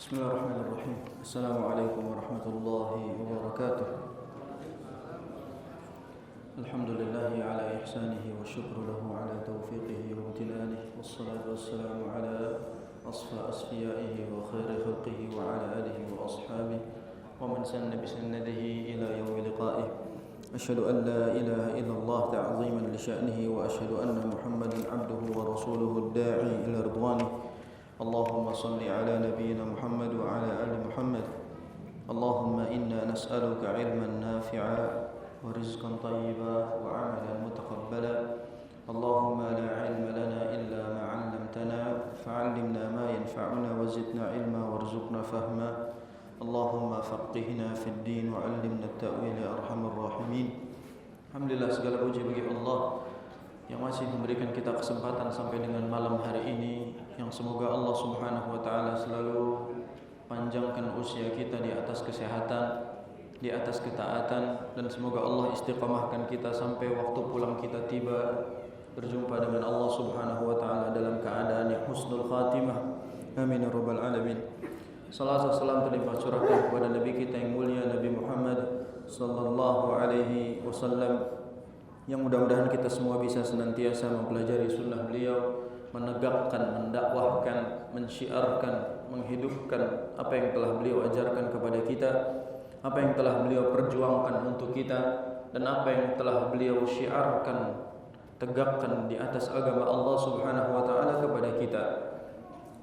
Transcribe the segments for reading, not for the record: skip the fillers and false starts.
Bismillahirrahmanirrahim. Assalamualaikum warahmatullahi wabarakatuh. Alhamdulillahi ala ihsanihi wa syukru lahu ala taufiqihi wa imtinanihi. Wassalatu wassalamu ala asfiyaihi wa khairi khalqihi wa ala alihi wa ashabihi wa man sanna bisanadihi ila yawmi liqa'ih. Asyhadu an la ilaha illallah ta'ziman li sya'nihi wa asyhadu anna Muhammadan 'abduhu wa rasuluhu ad-da'i ila ridwanihi. اللهم صل على نبينا محمد وعلى آل محمد. اللهم إنا نسألك علما نافعا ورزقا طيبا وعملا متقبلا. اللهم لا علم لنا إلا ما علمتنا فعلمنا ما ينفعنا وزدنا علما وارزقنا فهما. اللهم فقهنا في الدين وعلمنا التأويل يا أرحم الراحمين. Alhamdulillah, segala puji bagi Allah yang masih memberikan kita kesempatan sampai dengan malam hari ini, yang semoga Allah Subhanahu wa taala selalu panjangkan usia kita di atas kesehatan, di atas ketaatan, dan semoga Allah istiqamahkan kita sampai waktu pulang kita tiba berjumpa dengan Allah Subhanahu wa taala dalam keadaan yang husnul khatimah. Amin ya rabbal alamin. Salam terlimpah curahkan kepada Nabi kita yang mulia, Nabi Muhammad sallallahu alaihi wasallam, yang mudah-mudahan kita semua bisa senantiasa mempelajari sunnah beliau, menegakkan, mendakwahkan, mensyiarkan, menghidupkan apa yang telah beliau ajarkan kepada kita, apa yang telah beliau perjuangkan untuk kita, dan apa yang telah beliau syiarkan, tegakkan di atas agama Allah Subhanahu wa taala kepada kita.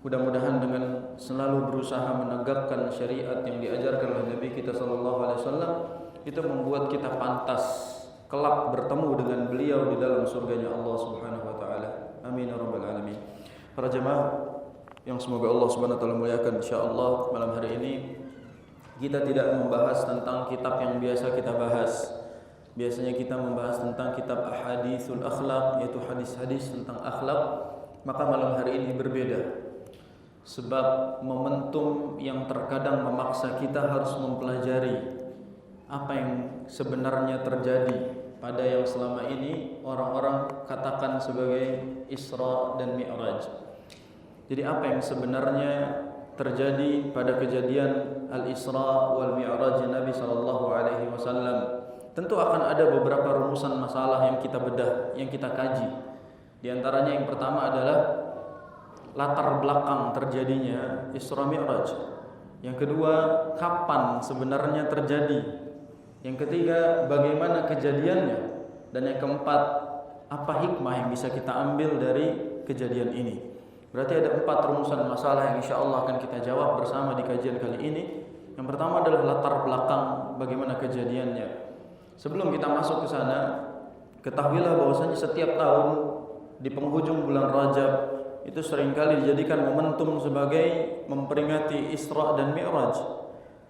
Mudah-mudahan dengan selalu berusaha menegakkan syariat yang diajarkan oleh Nabi kita sallallahu alaihi wasallam, itu membuat kita pantas kelak bertemu dengan beliau di dalam surganya Allah Subhanahu wa taala. Amin ya rabbal alamin. Para jemaah yang semoga Allah Subhanahu wa taala muliakan, insyaallah malam hari ini kita tidak membahas tentang kitab yang biasa kita bahas. Biasanya kita membahas tentang kitab ahaditsul akhlaq, yaitu hadis-hadis tentang akhlak. Maka malam hari ini berbeda. Sebab momentum yang terkadang memaksa kita harus mempelajari apa yang sebenarnya terjadi pada yang selama ini orang-orang katakan sebagai Isra dan Mi'raj. Jadi apa yang sebenarnya terjadi pada kejadian Al-Isra wal Mi'raj Nabi sallallahu alaihi wasallam? Tentu akan ada beberapa rumusan masalah yang kita bedah, yang kita kaji. Di antaranya yang pertama adalah latar belakang terjadinya Isra Mi'raj. Yang kedua, kapan sebenarnya terjadi? Yang ketiga, bagaimana kejadiannya? Dan yang keempat, apa hikmah yang bisa kita ambil dari kejadian ini? Berarti ada 4 rumusan masalah yang insya Allah akan kita jawab bersama di kajian kali ini. Yang pertama adalah latar belakang bagaimana kejadiannya. Sebelum kita masuk ke sana, ketahuilah bahwasanya setiap tahun di penghujung bulan Rajab itu seringkali dijadikan momentum sebagai memperingati Isra dan Mi'raj.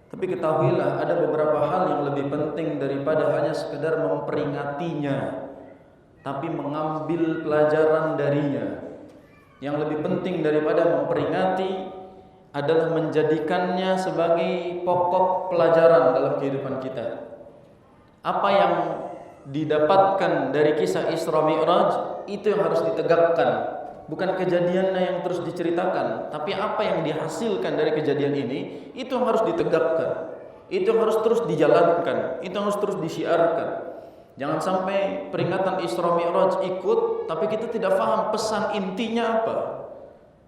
Tapi ketahuilah ada beberapa hal yang lebih penting daripada hanya sekedar memperingatinya, tapi mengambil pelajaran darinya. Yang lebih penting daripada memperingati adalah menjadikannya sebagai pokok pelajaran dalam kehidupan kita. Apa yang didapatkan dari kisah Isra Mi'raj itu yang harus ditegakkan. Bukan kejadiannya yang terus diceritakan, tapi apa yang dihasilkan dari kejadian ini, itu yang harus ditegakkan, itu yang harus terus dijalankan, itu yang harus terus disiarkan. Jangan sampai peringatan Isra Mi'raj ikut, tapi kita tidak paham pesan intinya apa.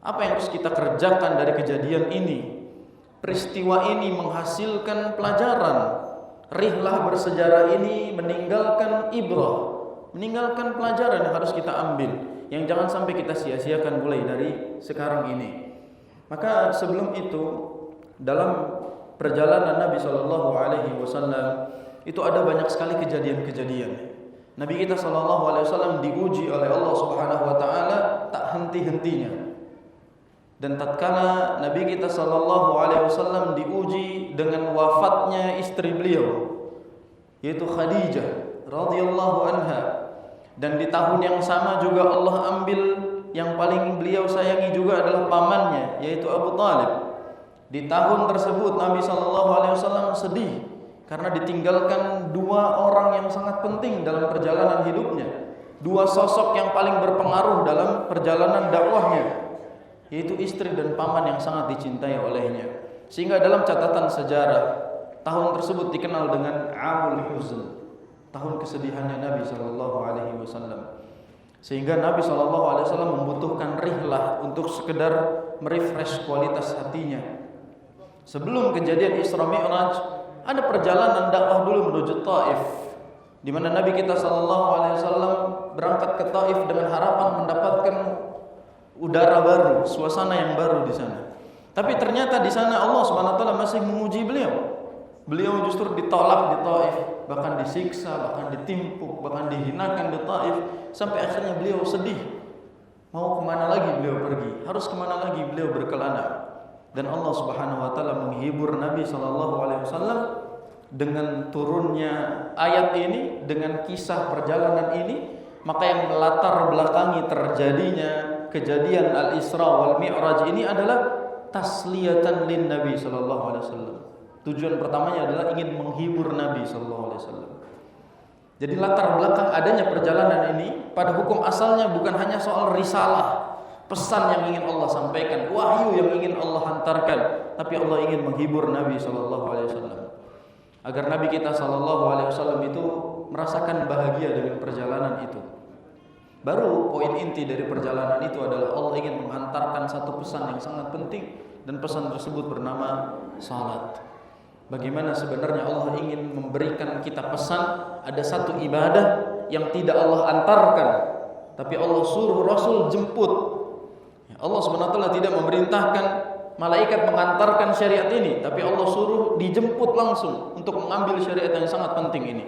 Apa yang harus kita kerjakan dari kejadian ini? Peristiwa ini menghasilkan pelajaran. Rihlah bersejarah ini meninggalkan ibrah, meninggalkan pelajaran yang harus kita ambil, yang jangan sampai kita sia-siakan mulai dari sekarang ini. Maka sebelum itu, dalam perjalanan Nabi sallallahu alaihi wasallam itu ada banyak sekali kejadian-kejadian. Nabi kita sallallahu alaihi wasallam diuji oleh Allah Subhanahu wa taala tak henti-hentinya. Dan tatkala Nabi kita sallallahu alaihi wasallam diuji dengan wafatnya istri beliau, yaitu Khadijah radhiyallahu anha. Dan di tahun yang sama juga Allah ambil yang paling beliau sayangi juga adalah pamannya, yaitu Abu Talib. Di tahun tersebut Nabi SAW sedih karena ditinggalkan 2 orang yang sangat penting dalam perjalanan hidupnya, 2 sosok yang paling berpengaruh dalam perjalanan dakwahnya, yaitu istri dan paman yang sangat dicintai olehnya. Sehingga dalam catatan sejarah, tahun tersebut dikenal dengan Amul Huzn, tahun kesedihannya Nabi sallallahu alaihi wasallam. Sehingga Nabi sallallahu alaihi wasallam membutuhkan rihlah untuk sekedar merefresh kualitas hatinya. Sebelum kejadian Isra Mi'raj, ada perjalanan dakwah dulu menuju Taif, di mana Nabi kita sallallahu alaihi wasallam berangkat ke Taif dengan harapan mendapatkan udara baru, suasana yang baru di sana. Tapi ternyata di sana Allah Subhanahu wa taala masih menguji beliau. Beliau justru ditolak di Taif, bahkan disiksa, bahkan ditimpuk, bahkan dihinakan di Taif, sampai akhirnya beliau sedih. Mau kemana lagi beliau pergi? Harus kemana lagi beliau berkelana? Dan Allah Subhanahu wa taala menghibur Nabi sallallahu alaihi wasallam dengan turunnya ayat ini, dengan kisah perjalanan ini, maka yang melatar belakangi terjadinya kejadian Al-Isra wal Mi'raj ini adalah tasliyatan lin Nabi sallallahu alaihi wasallam. Tujuan pertamanya adalah ingin menghibur Nabi sallallahu alaihi wasallam. Jadi latar belakang adanya perjalanan ini pada hukum asalnya bukan hanya soal risalah, pesan yang ingin Allah sampaikan, wahyu yang ingin Allah hantarkan, tapi Allah ingin menghibur Nabi sallallahu alaihi wasallam. Agar Nabi kita sallallahu alaihi wasallam itu merasakan bahagia dengan perjalanan itu. Baru poin inti dari perjalanan itu adalah Allah ingin menghantarkan satu pesan yang sangat penting, dan pesan tersebut bernama salat. Bagaimana sebenarnya Allah ingin memberikan kita pesan, ada satu ibadah yang tidak Allah antarkan, tapi Allah suruh Rasul jemput. Allah SWT tidak memerintahkan malaikat mengantarkan syariat ini, tapi Allah suruh dijemput langsung untuk mengambil syariat yang sangat penting ini.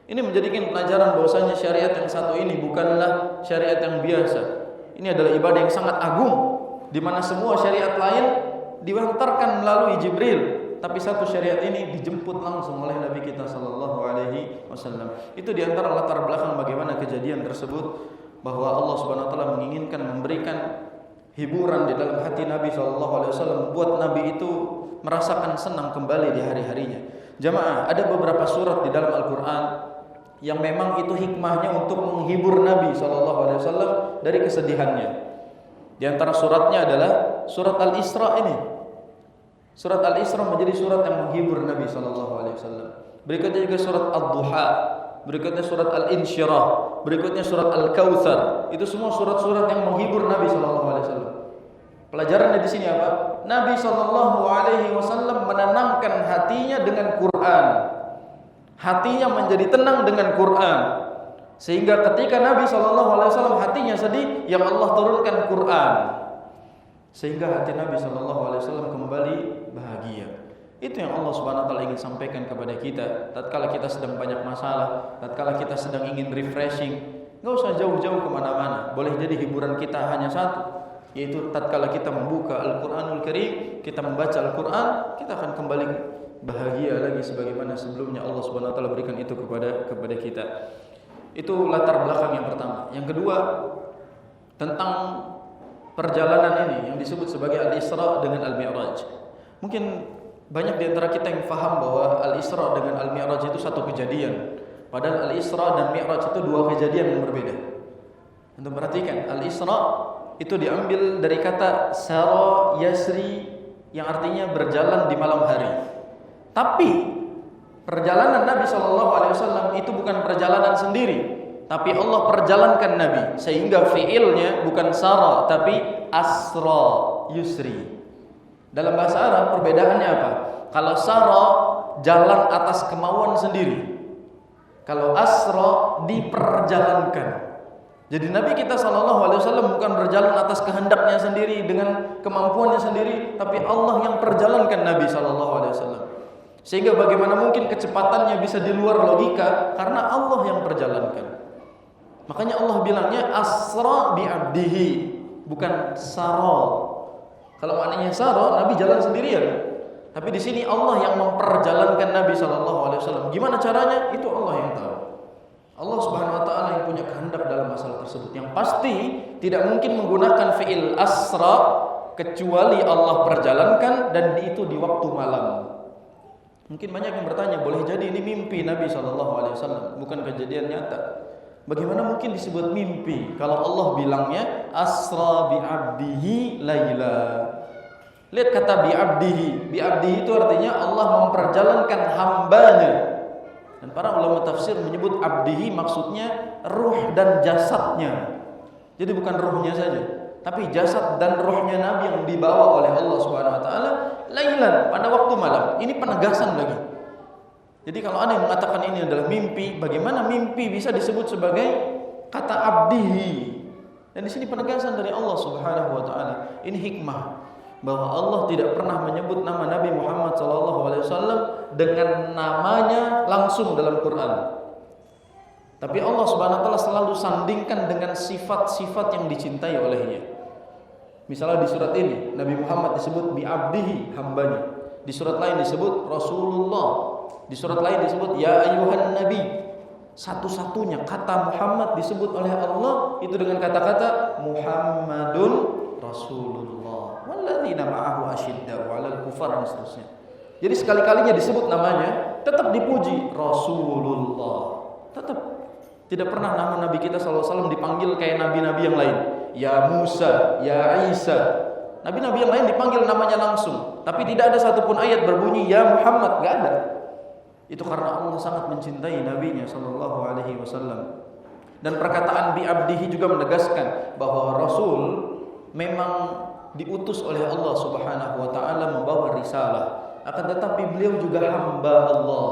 Ini menjadikan pelajaran bahwasanya syariat yang satu ini bukanlah syariat yang biasa. Ini adalah ibadah yang sangat agung, di mana semua syariat lain dihantarkan melalui Jibril, tapi satu syariat ini dijemput langsung oleh Nabi kita sallallahu alaihi wasallam. Itu di antara latar belakang bagaimana kejadian tersebut, bahwa Allah Subhanahu wa taala menginginkan memberikan hiburan di dalam hati Nabi sallallahu alaihi wasallam, membuat Nabi itu merasakan senang kembali di hari-harinya. Jamaah, ada beberapa surat di dalam Al-Qur'an yang memang itu hikmahnya untuk menghibur Nabi sallallahu alaihi wasallam dari kesedihannya. Di antara suratnya adalah surat Al-Isra ini. Surat Al-Isra menjadi surat yang menghibur Nabi sallallahu alaihi wasallam. Berikutnya juga surat Ad-Duha, berikutnya surat Al-Insyirah, berikutnya surat Al-Kautsar. Itu semua surat-surat yang menghibur Nabi sallallahu alaihi wasallam. Pelajarannya di sini apa? Nabi sallallahu alaihi wasallam menenangkan hatinya dengan Quran. Hatinya menjadi tenang dengan Quran. Sehingga ketika Nabi sallallahu alaihi wasallam hatinya sedih, yang Allah turunkan Quran. Sehingga hati Nabi sallallahu alaihi wasallam kembali bahagia. Itu yang Allah Subhanahu wa taala ingin sampaikan kepada kita. Tatkala kita sedang banyak masalah, tatkala kita sedang ingin refreshing, enggak usah jauh-jauh kemana mana. Boleh jadi hiburan kita hanya satu, yaitu tatkala kita membuka Al-Qur'anul Karim, kita membaca Al-Qur'an, kita akan kembali bahagia lagi sebagaimana sebelumnya Allah Subhanahu wa taala berikan itu kepada kita. Itu latar belakang yang pertama. Yang kedua, tentang perjalanan ini yang disebut sebagai Al-Isra dengan Al-Mi'raj. Mungkin banyak di antara kita yang faham bahwa Al-Isra dengan Al-Mi'raj itu satu kejadian. Padahal Al-Isra dan Mi'raj itu dua kejadian yang berbeda. Untuk perhatikan, Al-Isra itu diambil dari kata Sara Yasri, yang artinya berjalan di malam hari. Tapi perjalanan Nabi SAW itu bukan perjalanan sendiri, tapi Allah perjalankan Nabi, sehingga fiilnya bukan Sara tapi Asra Yusri. Dalam bahasa Arab perbedaannya apa? Kalau Sara jalan atas kemauan sendiri, kalau Asra diperjalankan. Jadi Nabi kita SAW bukan berjalan atas kehendaknya sendiri dengan kemampuannya sendiri, tapi Allah yang perjalankan Nabi SAW. Sehingga bagaimana mungkin kecepatannya bisa di luar logika, karena Allah yang perjalankan. Makanya Allah bilangnya asra bi'abdihi, bukan sara. Kalau maknanya sara, Nabi jalan sendirian. Tapi di sini Allah yang memperjalankan Nabi SAW. Gimana caranya? Itu Allah yang tahu. Allah Subhanahu wa taala yang punya kehendak dalam masalah tersebut. Yang pasti tidak mungkin menggunakan fi'il asra kecuali Allah perjalankan, dan itu di waktu malam. Mungkin banyak yang bertanya, boleh jadi ini mimpi Nabi SAW, bukan kejadian nyata. Bagaimana mungkin disebut mimpi kalau Allah bilangnya asra bi'abdihi laila? Lihat kata bi'abdihi. Bi'abdihi itu artinya Allah memperjalankan hambanya. Dan para ulama tafsir menyebut abdihi maksudnya ruh dan jasadnya. Jadi bukan ruhnya saja, tapi jasad dan ruhnya Nabi yang dibawa oleh Allah Subhanahu wa taala lailan, pada waktu malam. Ini penegasan lagi. Jadi kalau ada yang mengatakan ini adalah mimpi, bagaimana mimpi bisa disebut sebagai kata abdihi? Dan di sini penegasan dari Allah Subhanahu wa taala. Ini hikmah bahwa Allah tidak pernah menyebut nama Nabi Muhammad SAW dengan namanya langsung dalam Quran. Tapi Allah Subhanahu wa taala selalu sandingkan dengan sifat-sifat yang dicintai olehnya. Misalnya di surat ini Nabi Muhammad disebut bi'abdihi, hambanya. Di surat lain disebut Rasulullah. Di surat lain disebut ya ayyuhan nabi. Satu-satunya kata Muhammad disebut oleh Allah itu dengan kata-kata Muhammadun Rasulullah. Walladzina ma'ahu asyidda'u 'alal kufar dan seterusnya. Jadi sekali-kalinya disebut namanya tetap dipuji Rasulullah. Tetap tidak pernah nama Nabi kita SAW dipanggil kayak nabi-nabi yang lain. Ya Musa, ya Isa. Nabi-nabi yang lain dipanggil namanya langsung. Tapi tidak ada satupun ayat berbunyi ya Muhammad, gak ada. Itu karena Allah sangat mencintai nabinya SAW. Dan perkataan bi'abdihi juga menegaskan bahwa Rasul memang diutus oleh Allah Subhanahu wa taala membawa risalah. Akan tetapi beliau juga hamba Allah.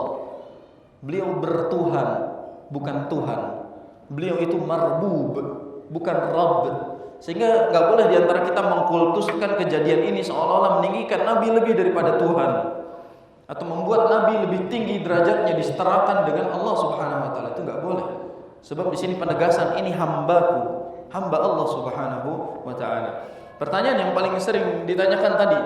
Beliau bertuhan, bukan Tuhan. Beliau itu marbub, bukan Rabb. Sehingga gak boleh diantara kita mengkultuskan kejadian ini seolah-olah meninggikan Nabi lebih daripada Tuhan, atau membuat Nabi lebih tinggi derajatnya disetarakan dengan Allah Subhanahu wa taala. Itu gak boleh. Sebab di sini penegasan ini hambaku, hamba Allah Subhanahu wa taala. Pertanyaan yang paling sering ditanyakan tadi,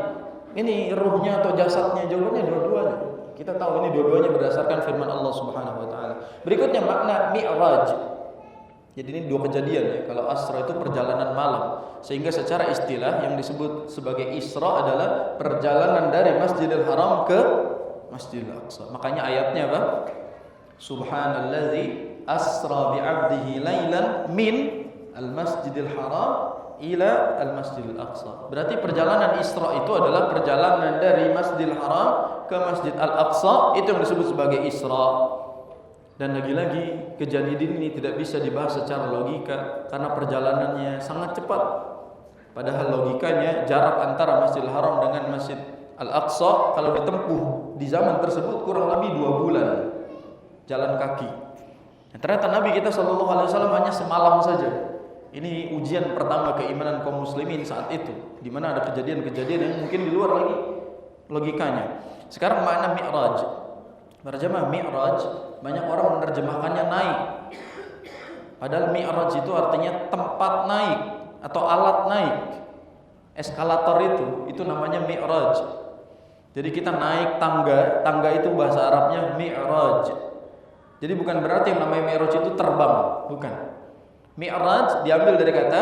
ini ruhnya atau jasadnya? Jawabannya dua-duanya. Kita tahu ini dua-duanya berdasarkan firman Allah Subhanahu wa taala. Berikutnya makna Mi'raj. Jadi ini dua kejadian ya. Kalau Asra itu perjalanan malam, sehingga secara istilah yang disebut sebagai Isra adalah perjalanan dari Masjidil Haram ke Masjidil Aqsa. Makanya ayatnya apa? Subhanalladzi asra bi'abdihi lailan min al-Masjidil Haram ila al-Masjidil Aqsa. Berarti perjalanan Isra itu adalah perjalanan dari Masjidil Haram ke Masjid Al-Aqsa, itu yang disebut sebagai Isra. Dan lagi-lagi kejadian ini tidak bisa dibahas secara logika karena perjalanannya sangat cepat. Padahal logikanya jarak antara Masjidil Haram dengan Masjid Al-Aqsa kalau ditempuh di zaman tersebut kurang lebih 2 bulan jalan kaki. Dan ternyata Nabi kita SAW hanya semalam saja. Ini ujian pertama keimanan kaum muslimin saat itu, di mana ada kejadian-kejadian yang mungkin di luar lagi logikanya. Sekarang makna Mi'raj. Terjemah Mi'raj, banyak orang menerjemahkannya naik. Padahal Mi'raj itu artinya tempat naik atau alat naik. Eskalator itu namanya Mi'raj. Jadi kita naik tangga, tangga itu bahasa Arabnya Mi'raj. Jadi bukan berarti yang namanya Mi'raj itu terbang, bukan. Mi'raj diambil dari kata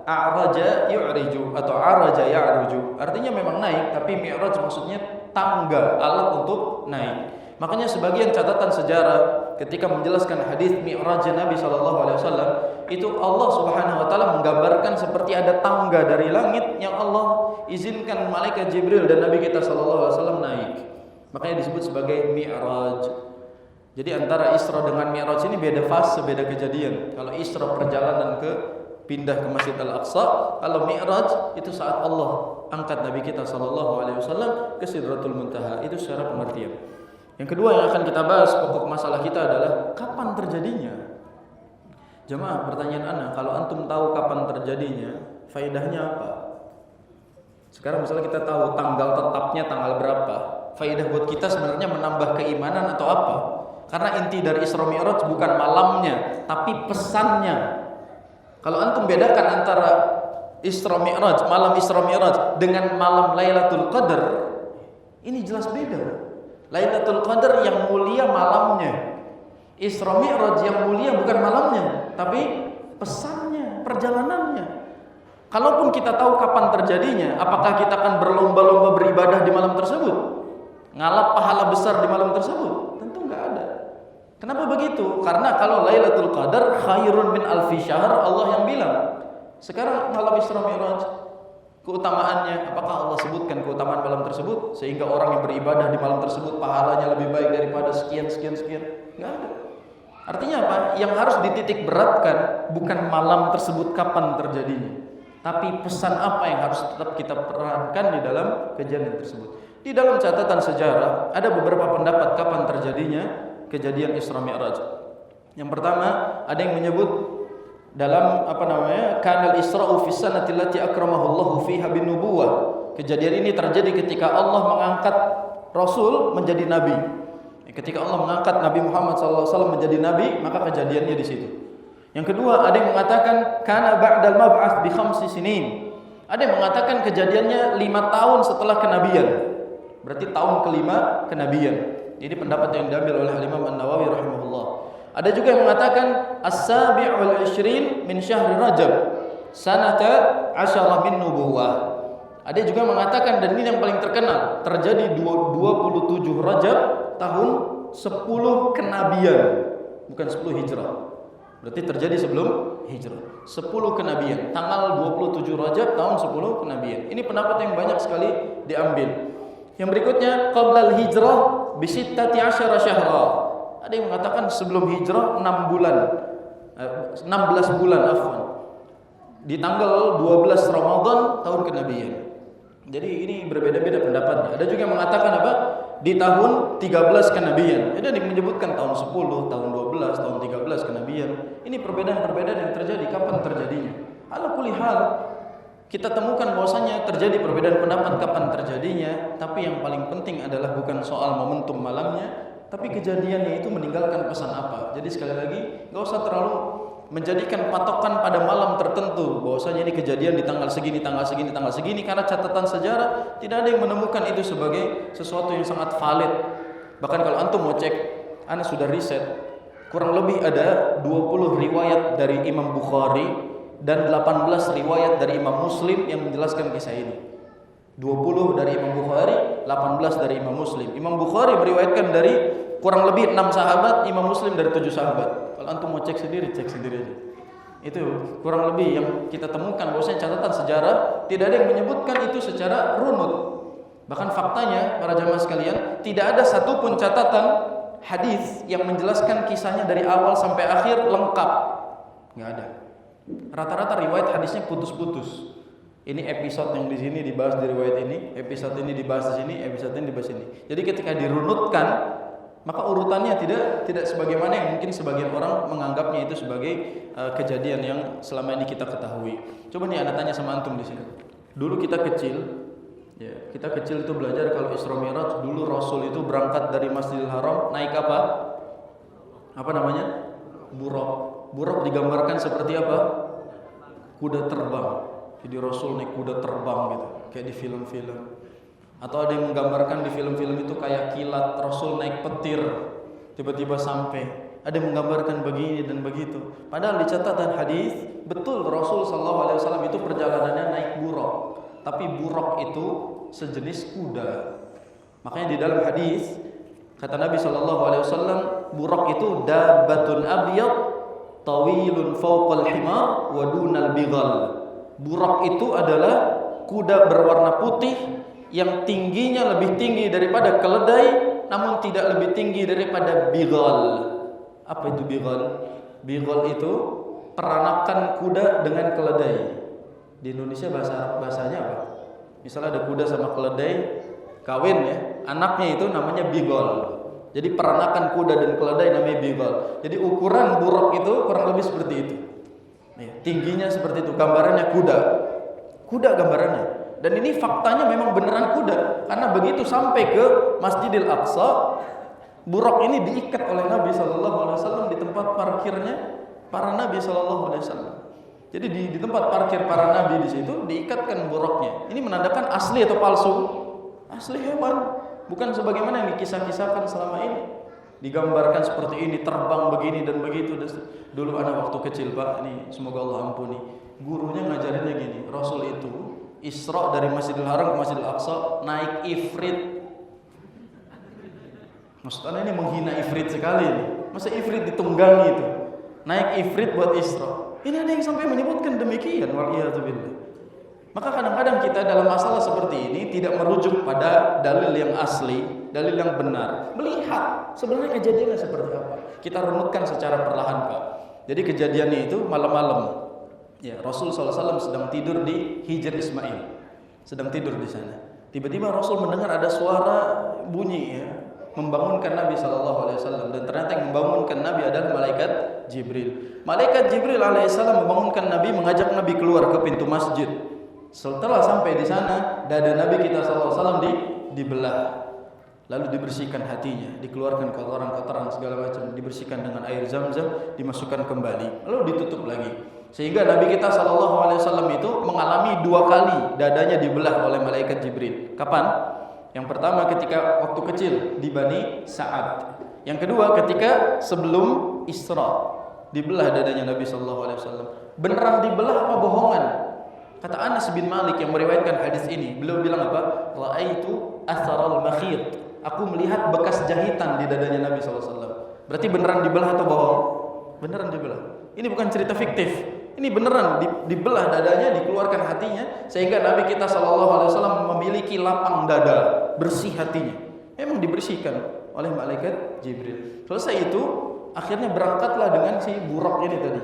a'raja yu'riju atau araja ya'ruju. Artinya memang naik, tapi Mi'raj maksudnya tangga, alat untuk naik. Makanya sebagian catatan sejarah ketika menjelaskan hadis Mi'raj Nabi SAW itu Allah Subhanahu wa taala menggambarkan seperti ada tangga dari langit yang Allah izinkan malaikat Jibril dan Nabi kita SAW naik. Makanya disebut sebagai Mi'raj. Jadi antara Isra dengan Mi'raj ini beda fase, beda kejadian. Kalau Isra perjalanan pindah ke Masjid Al-Aqsa, kalau Mi'raj itu saat Allah angkat Nabi kita SAW ke Sidratul Muntaha. Itu secara pengertian. Yang kedua yang akan kita bahas, pokok masalah kita adalah kapan terjadinya. Jemaah, pertanyaan ana, kalau antum tahu kapan terjadinya, faedahnya apa? Sekarang misalnya kita tahu tanggal tetapnya tanggal berapa, faedah buat kita sebenarnya menambah keimanan atau apa? Karena inti dari Isra Mi'raj bukan malamnya, tapi pesannya. Kalau antum bedakan antara Isra Mi'raj, malam Isra Mi'raj dengan malam Lailatul Qadar, ini jelas beda. Lailatul Qadar yang mulia malamnya. Isra Mi'raj yang mulia bukan malamnya, tapi pesannya, perjalanannya. Kalaupun kita tahu kapan terjadinya, apakah kita akan berlomba-lomba beribadah di malam tersebut? Ngalap pahala besar di malam tersebut? Tentu enggak ada. Kenapa begitu? Karena kalau Lailatul Qadar khairun min alfi syahr, Allah yang bilang. Sekarang malam Isra Mi'raj, keutamaannya. Apakah Allah sebutkan keutamaan malam tersebut sehingga orang yang beribadah di malam tersebut pahalanya lebih baik daripada sekian? Nggak ada. Artinya apa? Yang harus dititik beratkan bukan malam tersebut kapan terjadinya, tapi pesan apa yang harus tetap kita perankan di dalam kejadian tersebut. Di dalam catatan sejarah ada beberapa pendapat kapan terjadinya kejadian Isra Mi'raj. Yang pertama, ada yang menyebut dalam kanal Isra'u fi sanati allati akramahullahu fiha bin nubuwah. Kejadian ini terjadi ketika Allah mengangkat Rasul menjadi nabi. Ketika Allah mengangkat Nabi Muhammad SAW menjadi nabi, maka kejadiannya di situ. Yang kedua, ada yang mengatakan kana ba'dal mab'ats bi 5 sinin. Ada yang mengatakan kejadiannya 5 tahun setelah kenabian. Berarti tahun kelima kenabian. Ini pendapat yang diambil oleh Imam An-Nawawi rahimahullah. Ada juga yang mengatakan as-sabi' wal 20 min syahr Rajab sanata 10 min nubuwah. Ada juga mengatakan, dan ini yang paling terkenal, terjadi 27 Rajab tahun 10 kenabian, bukan 10 hijrah. Berarti terjadi sebelum hijrah. 10 kenabian, tanggal 27 Rajab tahun 10 kenabian. Ini pendapat yang banyak sekali diambil. Yang berikutnya qablal hijrah bi 16 syahra. Ada yang mengatakan sebelum hijrah 16 bulan afwan. Di tanggal 12 Ramadan tahun kenabian. Jadi ini berbeda-beda pendapatnya. Ada juga yang mengatakan apa? Di tahun 13 kenabian. Ada yang menyebutkan tahun 10, tahun 12, tahun 13 kenabian. Ini perbedaan-perbedaan yang terjadi. Kapan terjadinya? Ala kulli hal, kita temukan bahwasanya terjadi perbedaan pendapat kapan terjadinya. Tapi yang paling penting adalah bukan soal momentum malamnya, tapi kejadiannya itu meninggalkan pesan apa. Jadi sekali lagi, gak usah terlalu menjadikan patokan pada malam tertentu bahwasanya ini kejadian di tanggal segini, karena catatan sejarah tidak ada yang menemukan itu sebagai sesuatu yang sangat valid. Bahkan kalau antum mau cek, ana sudah riset, kurang lebih ada 20 riwayat dari Imam Bukhari dan 18 riwayat dari Imam Muslim yang menjelaskan kisah ini. 20 dari Imam Bukhari, 18 dari Imam Muslim. Imam Bukhari meriwayatkan dari kurang lebih 6 sahabat, Imam Muslim dari 7 sahabat. Kalau antum mau cek sendiri aja. Itu kurang lebih yang kita temukan bahwasanya catatan sejarah tidak ada yang menyebutkan itu secara runut. Bahkan faktanya para jamaah sekalian, tidak ada satupun catatan hadis yang menjelaskan kisahnya dari awal sampai akhir lengkap. Enggak ada. Rata-rata riwayat hadisnya putus-putus. Ini episode yang di sini dibahas di riwayat ini, episode ini dibahas di sini, episode ini dibahas ini. Jadi ketika dirunutkan, maka urutannya tidak sebagaimana yang mungkin sebagian orang menganggapnya itu sebagai kejadian yang selama ini kita ketahui. Coba nih Anda tanya sama antum di sini. Dulu kita kecil itu belajar kalau Isra Mi'raj, dulu Rasul itu berangkat dari Masjidil Haram naik apa? Apa namanya? Buraq. Buraq digambarkan seperti apa? Kuda terbang. Jadi Rasul naik kuda terbang gitu, kayak di film-film. Atau ada yang menggambarkan di film-film itu kayak kilat, Rasul naik petir, tiba-tiba sampai. Ada yang menggambarkan begini dan begitu. Padahal di catatan hadis betul Rasul SAW itu perjalanannya naik buraq. Tapi buraq itu sejenis kuda. Makanya di dalam hadis kata Nabi SAW, buraq itu dabbatun abyad tawilun fawqal himar wa dunal bighal. Buraq itu adalah kuda berwarna putih yang tingginya lebih tinggi daripada keledai, namun tidak lebih tinggi daripada bighal. Apa itu bighal? Bighal itu peranakan kuda dengan keledai. Di Indonesia bahasanya apa? Misalnya ada kuda sama keledai kawin ya, anaknya itu namanya bighal. Jadi peranakan kuda dan keledai namanya bighal. Jadi ukuran buraq itu kurang lebih seperti itu. Tingginya seperti itu, gambarannya kuda gambarannya. Dan ini faktanya memang beneran kuda, karena begitu sampai ke Masjidil Aqsa, buraq ini diikat oleh Nabi SAW di tempat parkirnya para Nabi SAW. Jadi di tempat parkir para Nabi di situ diikatkan buraqnya. Ini menandakan asli atau palsu? Asli hewan, bukan sebagaimana yang dikisah-kisahkan selama ini. Digambarkan seperti ini, terbang begini dan begitu. Dulu anak waktu kecil Pak, ini semoga Allah ampuni, gurunya ngajarinnya gini, Rasul itu Isra dari Masjidil Haram ke Masjidil Aqsa naik ifrit. Maksudnya ini menghina ifrit sekali nih. Masa ifrit ditunggangi itu, naik ifrit buat Isra. Ini ada yang sampai menyebutkan demikian, waliyadzubillah. Maka kadang-kadang kita dalam masalah seperti ini tidak merujuk pada dalil yang asli, dalil yang benar. Melihat sebenarnya kejadiannya seperti apa. Kita runutkan secara perlahan, Pak. Jadi kejadiannya itu malam-malam. Ya, Rasul SAW sedang tidur di Hijr Ismail. Sedang tidur di sana. Tiba-tiba Rasul mendengar ada suara bunyi, ya, membangunkan Nabi SAW, dan ternyata yang membangunkan Nabi adalah malaikat Jibril. Malaikat Jibril alaihissalam membangunkan Nabi, mengajak Nabi keluar ke pintu masjid. Setelah sampai di sana, dada Nabi kita SAW dibelah, lalu dibersihkan hatinya, dikeluarkan kotoran-kotoran segala macam, dibersihkan dengan air Zam-Zam, dimasukkan kembali, lalu ditutup lagi. Sehingga Nabi kita SAW itu mengalami 2 kali dadanya dibelah oleh malaikat Jibril. Kapan? Yang pertama ketika waktu kecil di Bani Sa'ad. Yang kedua ketika sebelum Isra, dibelah dadanya Nabi SAW. Beneran dibelah apa bohongan? Kata Anas bin Malik yang meriwayatkan hadis ini, beliau bilang apa? Ra'aitu atharal makhit. Aku melihat bekas jahitan di dadanya Nabi SAW. Berarti beneran dibelah atau bohong? Beneran dibelah. Ini bukan cerita fiktif. Ini beneran dibelah dadanya, dikeluarkan hatinya, sehingga Nabi kita SAW memiliki lapang dada, bersih hatinya. Memang dibersihkan oleh malaikat Jibril. Selesai itu, akhirnya berangkatlah dengan si Buraq ini tadi,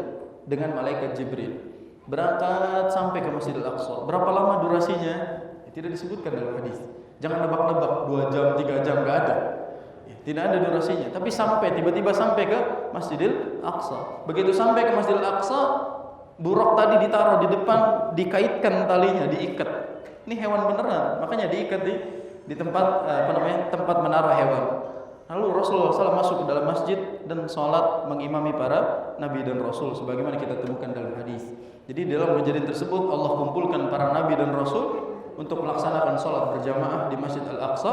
dengan malaikat Jibril. Berangkat sampai ke Masjidil Aqsa. Berapa lama durasinya? Tidak disebutkan dalam hadis. Jangan nebak-nebak 2 jam, 3 jam, enggak ada. Tidak ada durasinya. Tapi tiba-tiba sampai ke Masjidil Aqsa. Begitu sampai ke Masjidil Aqsa, Buraq tadi ditaruh di depan, dikaitkan talinya, diikat. Ini hewan beneran, makanya diikat di tempat tempat menaruh hewan. Lalu Rasulullah SAW masuk ke dalam masjid dan sholat mengimami para nabi dan rasul, sebagaimana kita temukan dalam hadis. Jadi dalam kejadian tersebut Allah kumpulkan para nabi dan rasul untuk melaksanakan sholat berjamaah di Masjid Al-Aqsa,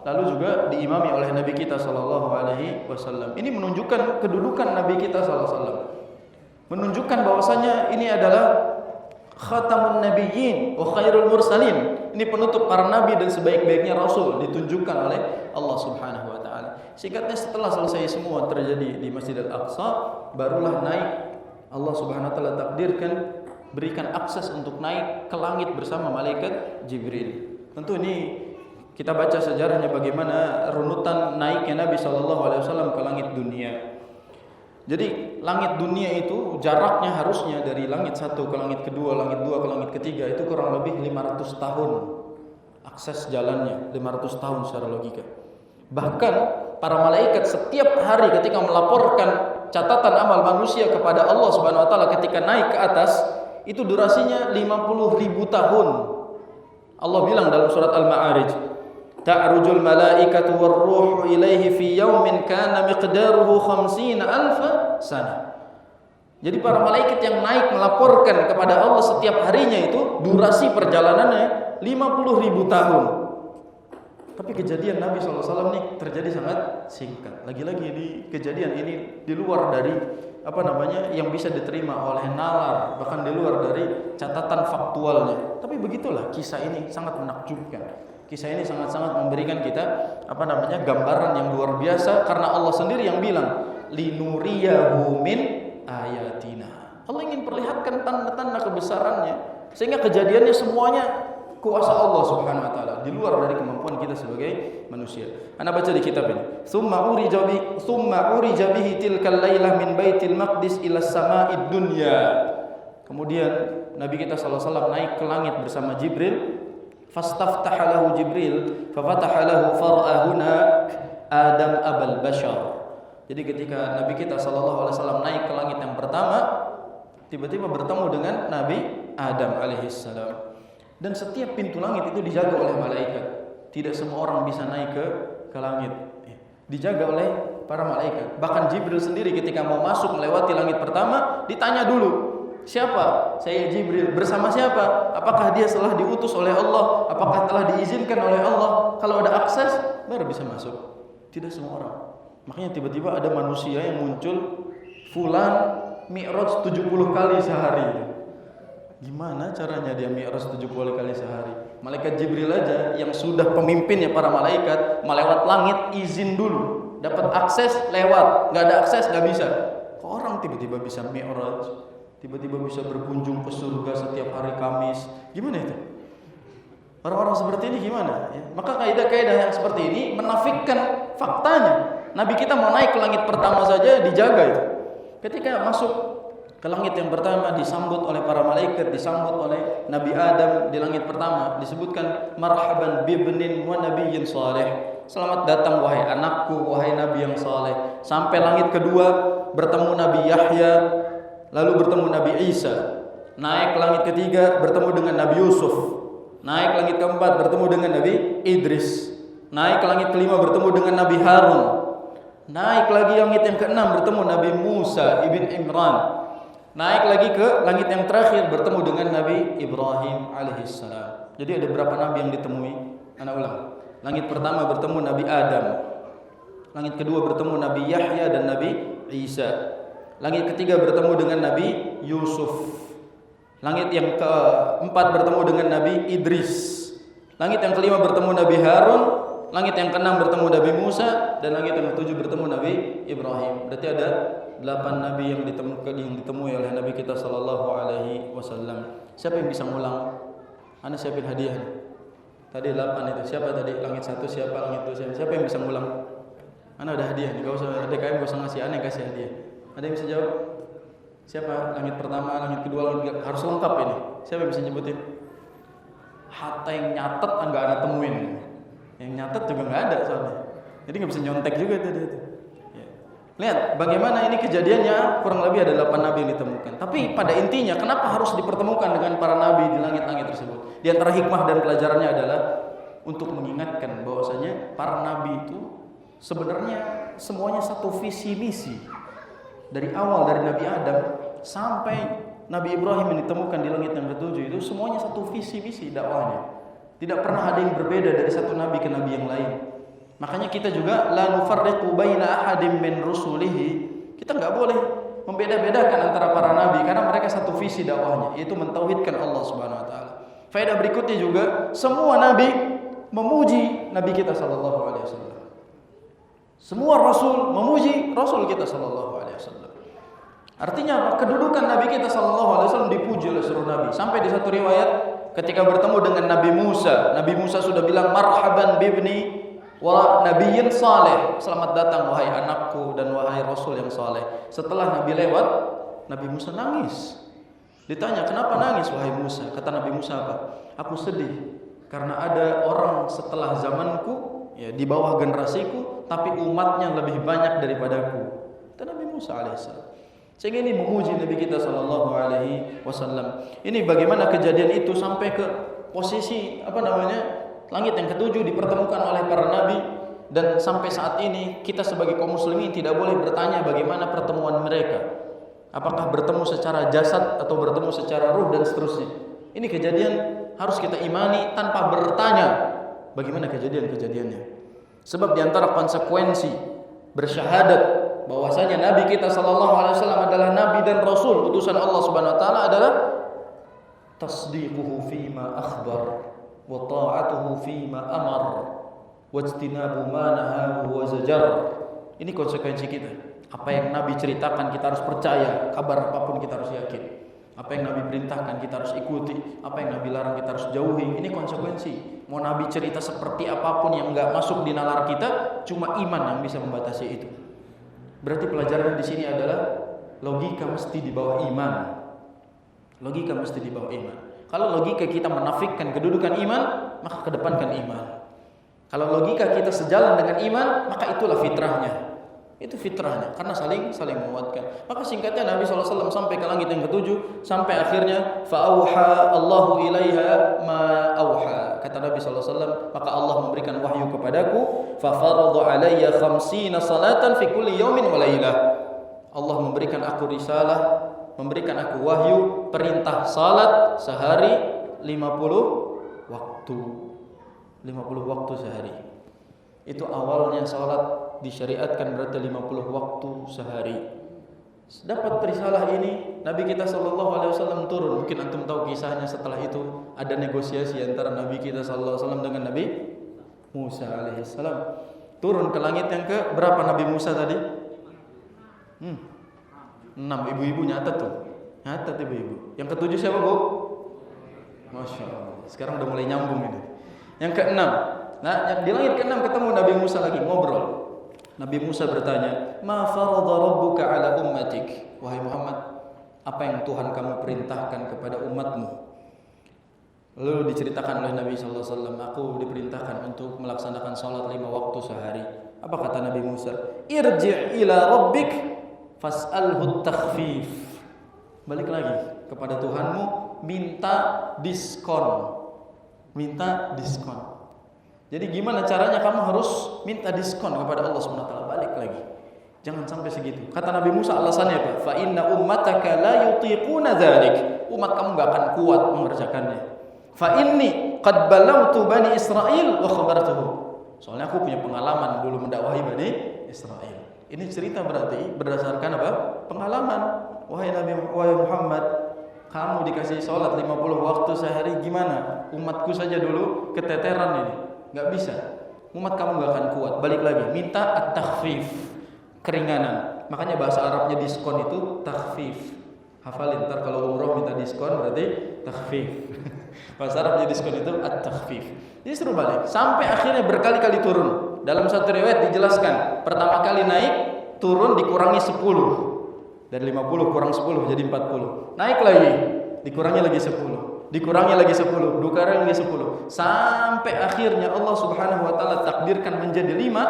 lalu juga diimami oleh Nabi kita SAW. Ini menunjukkan kedudukan Nabi kita SAW. Menunjukkan bahwasanya ini adalah khatamun nabiyyin wa khairul mursalin. Ini penutup para nabi dan sebaik-baiknya rasul, ditunjukkan oleh Allah Subhanahu wa taala. Singkatnya, setelah selesai semua terjadi di Masjid Al-Aqsa, barulah naik, Allah Subhanahu wa taala takdirkan, berikan akses untuk naik ke langit bersama malaikat Jibril. Tentu ini kita baca sejarahnya bagaimana runutan naiknya Nabi SAW ke langit dunia. Jadi langit dunia itu jaraknya harusnya dari langit 1 ke langit kedua, langit 2 ke langit ketiga itu kurang lebih 500 tahun. Akses jalannya 500 tahun secara logika. Bahkan para malaikat setiap hari ketika melaporkan catatan amal manusia kepada Allah Subhanahu wa taala ketika naik ke atas, itu durasinya 50.000 tahun. Allah bilang dalam surat Al-Ma'arij, ta'rujul malaikatu war-ruhu ilaihi fi yaumin kana miqdaruhu 50,000 sana. Jadi para malaikat yang naik melaporkan kepada Allah setiap harinya itu durasi perjalanannya 50.000 tahun. Tapi kejadian Nabi SAW ini terjadi sangat singkat. Lagi-lagi di kejadian ini di luar dari yang bisa diterima oleh nalar, bahkan di luar dari catatan faktualnya. Tapi begitulah kisah ini sangat menakjubkan. Kisah ini sangat-sangat memberikan kita gambaran yang luar biasa, karena Allah sendiri yang bilang linuriyahu min ayatina. Allah ingin perlihatkan tanda-tanda kebesarannya, sehingga kejadiannya semuanya kuasa Allah Subhanahu wa taala, di luar dari kemampuan kita sebagai manusia. Anda baca di kitab ini, summa urija bihi tilkal lailah min baitil maqdis ila sama'id dunya. Kemudian Nabi kita SAW naik ke langit bersama Jibril. Fastaftaha lahu Jibril fafataha lahu far'ahuna Adam abal bashar. Jadi ketika Nabi kita SAW naik ke langit yang pertama, tiba-tiba bertemu dengan Nabi Adam alaihissalam. Dan setiap pintu langit itu dijaga oleh malaikat. Tidak semua orang bisa naik ke langit. Dijaga oleh para malaikat. Bahkan Jibril sendiri ketika mau masuk melewati langit pertama, ditanya dulu, siapa? Saya Jibril. Bersama siapa? Apakah dia telah diutus oleh Allah? Apakah telah diizinkan oleh Allah? Kalau ada akses, baru bisa masuk. Tidak semua orang. Makanya tiba-tiba ada manusia yang muncul, fulan mi'raj 70 kali sehari. Gimana caranya dia mi'raj 70 kali sehari? Malaikat Jibril aja yang sudah pemimpinnya para malaikat, melewat langit izin dulu. Dapat akses lewat, nggak ada akses nggak bisa. Kok orang tiba-tiba bisa mi'raj? tiba-tiba bisa berkunjung ke surga setiap hari Kamis. Gimana itu? Orang-orang seperti ini gimana? Ya. Maka kaidah-kaidah yang seperti ini menafikan faktanya. Nabi kita mau naik ke langit pertama saja dijaga itu. Ketika masuk ke langit yang pertama disambut oleh para malaikat, disambut oleh Nabi Adam di langit pertama, disebutkan marhaban bibnin wa nabiyyin saleh. Selamat datang wahai anakku, wahai nabi yang saleh. Sampai langit kedua bertemu Nabi Yahya, lalu bertemu Nabi Isa. Naik ke langit ketiga bertemu dengan Nabi Yusuf. Naik ke langit keempat bertemu dengan Nabi Idris. Naik ke langit kelima bertemu dengan Nabi Harun. Naik lagi langit yang keenam bertemu Nabi Musa ibn Imran. Naik lagi ke langit yang terakhir bertemu dengan Nabi Ibrahim alaihissalam. Jadi ada berapa nabi yang ditemui? Anak ulang. Langit pertama bertemu Nabi Adam. Langit kedua bertemu Nabi Yahya dan Nabi Isa. Langit ketiga bertemu dengan Nabi Yusuf. Langit yang keempat bertemu dengan Nabi Idris. Langit yang kelima bertemu Nabi Harun. Langit yang keenam bertemu Nabi Musa. Dan langit yang ketujuh bertemu Nabi Ibrahim. Berarti ada 8 nabi yang ditemui oleh Nabi kita sallallahu alaihi wasallam. Siapa yang bisa ngulang? Ana siapin hadiah. Tadi 8 itu. Siapa tadi? Langit 1 siapa? Langit 2 siapa? Siapa yang bisa ngulang? Ana ada hadiah nih. Enggak usah DKM, enggak usah ngasih. Ana yang kasih hadiah. Ada yang bisa jawab? Siapa? Langit pertama, langit kedua, langit harus lengkap ini. Siapa yang bisa nyebutin? Hatta yang nyatet enggak ada temuin. Yang nyatet juga enggak ada soalnya. Jadi enggak bisa nyontek juga tadi itu. Ya. Lihat bagaimana ini kejadiannya, kurang lebih ada 8 nabi yang ditemukan. Tapi pada intinya kenapa harus dipertemukan dengan para nabi di langit-langit tersebut? Di antara hikmah dan pelajarannya adalah untuk mengingatkan bahwasanya para nabi itu sebenarnya semuanya satu visi misi. Dari awal dari Nabi Adam sampai Nabi Ibrahim yang ditemukan di langit yang ketujuh itu semuanya satu visi misi dakwahnya. Tidak pernah ada yang berbeda dari satu nabi ke nabi yang lain. Makanya kita juga la nufarriqu baina ahadin min rusulihi. Kita enggak boleh membeda-bedakan antara para nabi karena mereka satu visi dakwahnya, yaitu mentauhidkan Allah Subhanahu wa taala. Faedah berikutnya juga semua nabi memuji nabi kita sallallahu alaihi wasallam. Semua rasul memuji rasul kita sallallahu alaihi wasallam. Artinya apa? Kedudukan nabi kita sallallahu alaihi wasallam dipuji oleh seluruh nabi. Sampai di satu riwayat ketika bertemu dengan Nabi Musa sudah bilang marhaban bibni wa nabiyyin saleh. Selamat datang wahai anakku dan wahai rasul yang saleh. Setelah Nabi lewat, Nabi Musa nangis. Ditanya, "Kenapa nangis wahai Musa?" Kata Nabi Musa apa? "Aku sedih karena ada orang setelah zamanku, ya di bawah generasiku, tapi umatnya lebih banyak daripadaku." Itu Nabi Musa alaihissalam. Sehingga ini memuji Nabi kita sallallahu alaihi wasallam. Ini bagaimana kejadian itu sampai ke posisi langit yang ketujuh dipertemukan oleh para nabi, dan sampai saat ini kita sebagai kaum muslimin tidak boleh bertanya bagaimana pertemuan mereka. Apakah bertemu secara jasad atau bertemu secara ruh dan seterusnya. Ini kejadian harus kita imani tanpa bertanya bagaimana kejadian-kejadiannya. Sebab di antara konsekuensi bersyahadat bahwasanya nabi kita sallallahu alaihi wasallam adalah nabi dan rasul utusan Allah Subhanahu wa taala adalah tasdiquhu fima akhbar wa ta'atuhu fima amar wa ijtinabu ma nahahu wa zajar. Ini konsekuensi kita. Apa yang nabi ceritakan kita harus percaya, kabar apapun kita harus yakin. Apa yang nabi perintahkan kita harus ikuti, apa yang nabi larang kita harus jauhi. Ini konsekuensi. Mau nabi cerita seperti apapun yang enggak masuk di nalar kita, cuma iman yang bisa membatasi itu. Berarti pelajaran di sini adalah logika mesti di bawah iman. Logika mesti di bawah iman. Kalau logika kita menafikkan kedudukan iman, maka kedepankan iman. Kalau logika kita sejalan dengan iman, maka itulah fitrahnya. Itu fitrahnya, karena saling menguatkan. Maka singkatnya Nabi SAW sampai ke langit yang ketujuh, sampai akhirnya fa'auha Allahu ilaiha ma auha. Kata Nabi SAW, maka Allah memberikan wahyu kepadaku, fa faradha alayya 50 salatan fi kulli yaumin wa lailah. Allah memberikan aku risalah, memberikan aku wahyu, perintah salat sehari 50 waktu. 50 waktu sehari. Itu awalnya salat disyariatkan berarti 50 waktu sehari. Dapat risalah ini, Nabi kita sallallahu alaihi wasallam turun. Mungkin antum tahu kisahnya. Setelah itu ada negosiasi antara Nabi kita sallallahu alaihi wasallam dengan Nabi Musa alaihi salam. Turun ke langit yang ke berapa Nabi Musa tadi? 6. Ibu-ibu nyatet tuh. Nyatat ibu-ibu. Yang ketujuh siapa, Bu? Masya Allah. Sekarang udah mulai nyambung ini. Yang keenam. Nah, di langit keenam ketemu Nabi Musa lagi ngobrol. Nabi Musa bertanya, "Ma farada rabbuka ala ummatik?" Wahai Muhammad, apa yang Tuhan kamu perintahkan kepada umatmu? Lalu diceritakan oleh Nabi sallallahu alaihi wasallam, aku diperintahkan untuk melaksanakan salat 5 waktu sehari. Apa kata Nabi Musa? Irji' ila rabbik fas'alhu takhfif. Balik lagi kepada Tuhanmu, minta diskon. Minta diskon. Jadi gimana caranya kamu harus minta diskon kepada Allah Subhanahu wa taala? Balik lagi. Jangan sampai segitu. Kata Nabi Musa alasannya apa? Fa inna ummataka la yutiquna dzalik. Umat kamu enggak akan kuat mengerjakannya. Fa inni qad balagtu bani Israil wa khabartuhum. Soalnya aku punya pengalaman dulu mendakwahi Bani Israel. Ini cerita berarti berdasarkan apa? Pengalaman. Wahai Muhammad, kamu dikasih sholat 50 waktu sehari gimana? Umatku saja dulu keteteran ini. Nggak bisa. Umat kamu nggak akan kuat. Balik lagi, minta at-takhfif, keringanan. Makanya bahasa Arabnya diskon itu takhfif. Hafalin, ntar kalau umroh minta diskon berarti takhfif. Bahasa Arabnya diskon itu at-takhfif. Jadi suruh balik. Sampai akhirnya berkali-kali turun. Dalam satu riwayat dijelaskan, pertama kali naik, turun dikurangi 10. Dari 50 kurang 10 jadi 40. Naik lagi, dikurangi lagi 10. Dikurangi lagi 10, dikurangi lagi 10. Sampai akhirnya Allah Subhanahu wa taala takdirkan menjadi 5.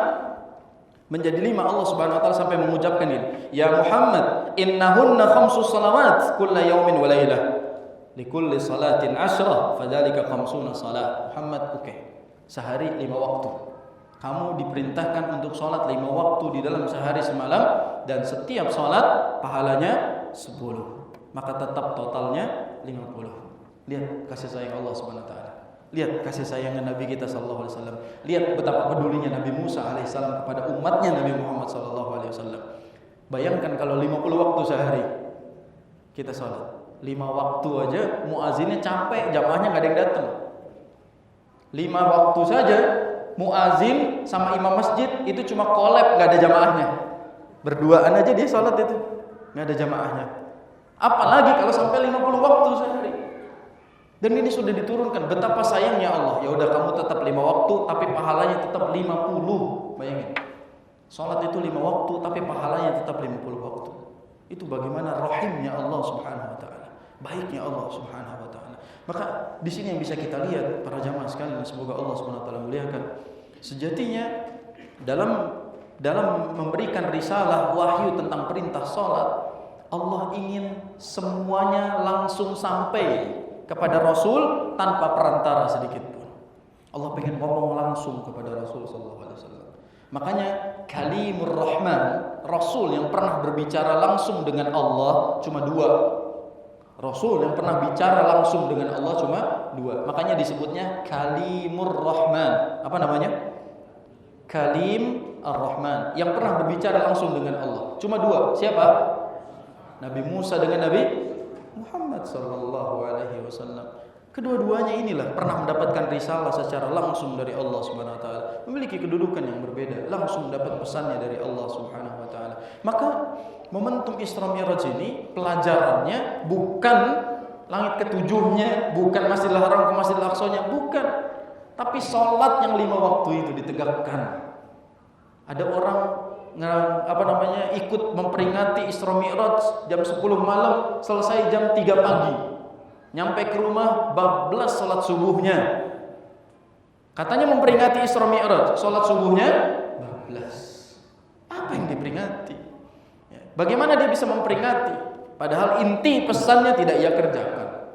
Menjadi 5 Allah Subhanahu wa taala sampai mengucapkan ini, "Ya Muhammad, innahunna khamsus salawat kulla yaumin wa lailah. Likulli salatin 10, fadzalika khamsuna salat." Muhammad, oke. Sehari 5 waktu. Kamu diperintahkan untuk sholat 5 waktu di dalam sehari semalam, dan setiap sholat pahalanya 10. Maka tetap totalnya 50. Lihat kasih sayang Allah Subhanahu wa taala. Lihat kasih sayangnya Nabi kita sallallahu alaihi wasallam. Lihat betapa pedulinya Nabi Musa alaihissalam kepada umatnya Nabi Muhammad sallallahu alaihi wasallam. Bayangkan kalau 50 waktu sehari kita sholat. 5 waktu aja muazinnya capek, jamaahnya enggak ada yang datang. 5 waktu saja muazin sama imam masjid itu cuma collab, enggak ada jamaahnya. Berduaan aja dia sholat itu, enggak ada jamaahnya. Apalagi kalau sampai 50 waktu sehari. Dan ini sudah diturunkan, betapa sayangnya Allah. Ya udah kamu tetap 5 waktu tapi pahalanya tetap 50. Bayangin. Salat itu 5 waktu tapi pahalanya tetap 50 waktu. Itu bagaimana rahimnya Allah Subhanahu wa taala. Baiknya Allah Subhanahu wa taala. Maka di sini yang bisa kita lihat para jamaah sekalian, semoga Allah Subhanahu wa taala muliakan. Sejatinya dalam memberikan risalah wahyu tentang perintah salat, Allah ingin semuanya langsung sampai kepada Rasul tanpa perantara sedikit pun. Allah pengen ngomong langsung kepada Rasul sallallahu alaihi wasallam. Makanya Kalimur Rahman, Rasul yang pernah berbicara langsung dengan Allah cuma 2. Rasul yang pernah bicara langsung dengan Allah cuma 2. Makanya disebutnya Kalimur Rahman. Apa namanya? Kalim Ar-Rahman, yang pernah berbicara langsung dengan Allah. Cuma 2. Siapa? Nabi Musa dengan Nabi Muhammad sallallahu alaihi wasallam. Kedua-duanya inilah pernah mendapatkan risalah secara langsung dari Allah Subhanahu wa taala, memiliki kedudukan yang berbeda, langsung dapat pesannya dari Allah Subhanahu wa taala. Maka momentum Isra Mi'raj ini pelajarannya bukan langit ketujuhnya, bukan Masjidil Haram ke Masjidil Aqsanya, bukan. Tapi salat yang 5 waktu itu ditegakkan. Ada orang ikut memperingati Isra Mi'raj jam 10 malam, selesai jam 3 pagi. Nyampe ke rumah bablas salat subuhnya. Katanya memperingati Isra Mi'raj, salat subuhnya bablas. Apa yang diperingati? Bagaimana dia bisa memperingati? Padahal inti pesannya tidak ia kerjakan.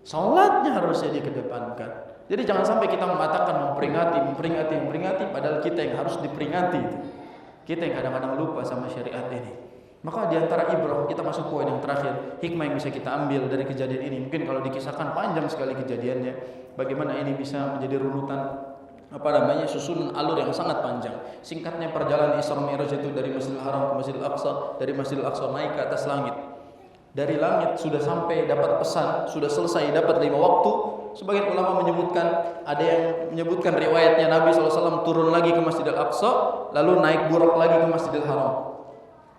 Salatnya harusnya dikedepankan. Jadi jangan sampai kita mengatakan memperingati, padahal kita yang harus diperingati. Kita yang kadang-kadang lupa sama syariat ini. Maka di antara ibrah, kita masuk poin yang terakhir, hikmah yang bisa kita ambil dari kejadian ini. Mungkin kalau dikisahkan panjang sekali kejadiannya, bagaimana ini bisa menjadi runutan susunan alur yang sangat panjang. Singkatnya, perjalanan Isra Mi'raj itu dari Masjidil Haram ke Masjidil Aqsa, dari Masjidil Aqsa naik ke atas langit. Dari langit sudah sampai dapat pesan, sudah selesai dapat 5 waktu. Sebagian ulama menyebutkan, ada yang menyebutkan riwayatnya Nabi SAW turun lagi ke Masjidil Aqsa, lalu naik buraq lagi ke Masjidil Haram.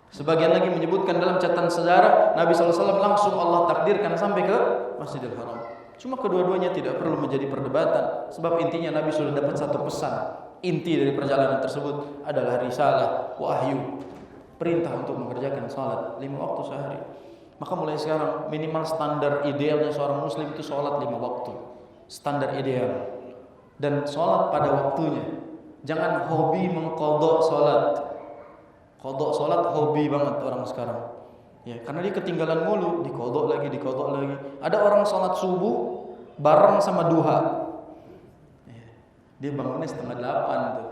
Sebagian lagi menyebutkan dalam catatan sejarah Nabi SAW langsung Allah takdirkan sampai ke Masjidil Haram. Cuma kedua-duanya tidak perlu menjadi perdebatan, sebab intinya Nabi sudah dapat satu pesan. Inti dari perjalanan tersebut adalah risalah, wahyu, perintah untuk mengerjakan salat 5 waktu sehari. Maka mulai sekarang minimal standar idealnya seorang muslim itu salat 5 waktu. Standar ideal. Dan salat pada waktunya. Jangan hobi mengqadha salat. Qadha salat hobi banget orang sekarang. Ya, karena dia ketinggalan mulu, diqadha lagi. Ada orang salat subuh bareng sama duha. Ya, dia bangunnya 7:30 tuh.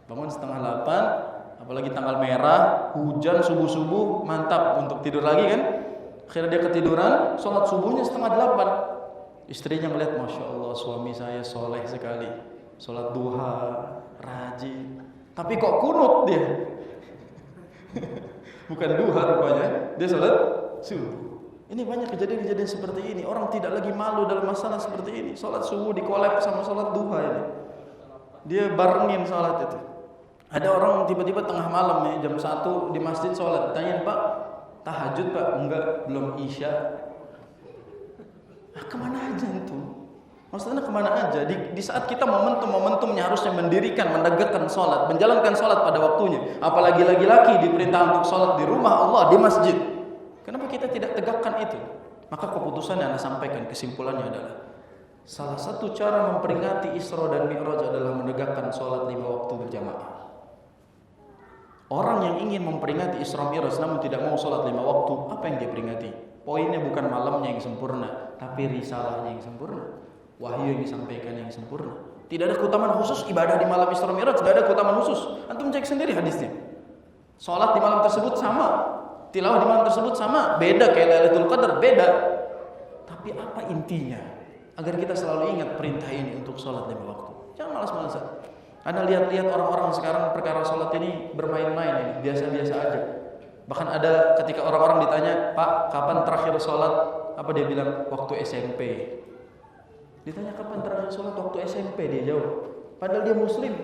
Bangun 7:30, apalagi tanggal merah, hujan subuh-subuh, mantap untuk tidur lagi kan? Akhirnya dia ketiduran, salat subuhnya 7:30. Istrinya ngeliat, Masya Allah suami saya soleh sekali, salat duha, rajin. Tapi kok kunut dia? Bukan duha rupanya, dia salat subuh. Ini banyak kejadian-kejadian seperti ini. Orang tidak lagi malu dalam masalah seperti ini. Salat subuh dikolab sama salat duha ini. Dia barengin salat itu. Ada orang tiba-tiba tengah malam nih, jam 1 di masjid salat. Tanya, Pak, tahajud Pak? Enggak, belum isya. Kemana aja itu? Maksudnya kemana aja? Di saat kita momentumnya harusnya mendirikan, menegakkan sholat, menjalankan sholat pada waktunya. Apalagi laki-laki diperintah untuk sholat di rumah Allah, di masjid. Kenapa kita tidak tegakkan itu? Maka keputusan yang Anda sampaikan, kesimpulannya adalah salah satu cara memperingati Isra dan Mi'raj adalah menegakkan sholat 5 waktu berjamaah. Orang yang ingin memperingati Isra Mi'raj namun tidak mau sholat 5 waktu, apa yang dia peringati? Poinnya bukan malamnya yang sempurna, tapi risalahnya yang sempurna, wahyu yang disampaikan yang sempurna. Tidak ada keutamaan khusus ibadah di malam Isra Mi'raj, tidak ada keutamaan khusus. Antum cek sendiri hadisnya. Salat di malam tersebut sama, tilawah di malam tersebut sama, beda kayak Lailatul Qadar, beda. Tapi apa intinya? Agar kita selalu ingat perintah ini untuk salat 5 waktu. Jangan malas-malasan. Anda lihat-lihat orang-orang sekarang perkara salat ini bermain-main ini, biasa-biasa aja. Bahkan ada ketika orang-orang ditanya, Pak, kapan terakhir sholat? Apa dia bilang? Waktu SMP. Ditanya kapan terakhir sholat? Waktu SMP, dia jawab. Padahal dia muslim.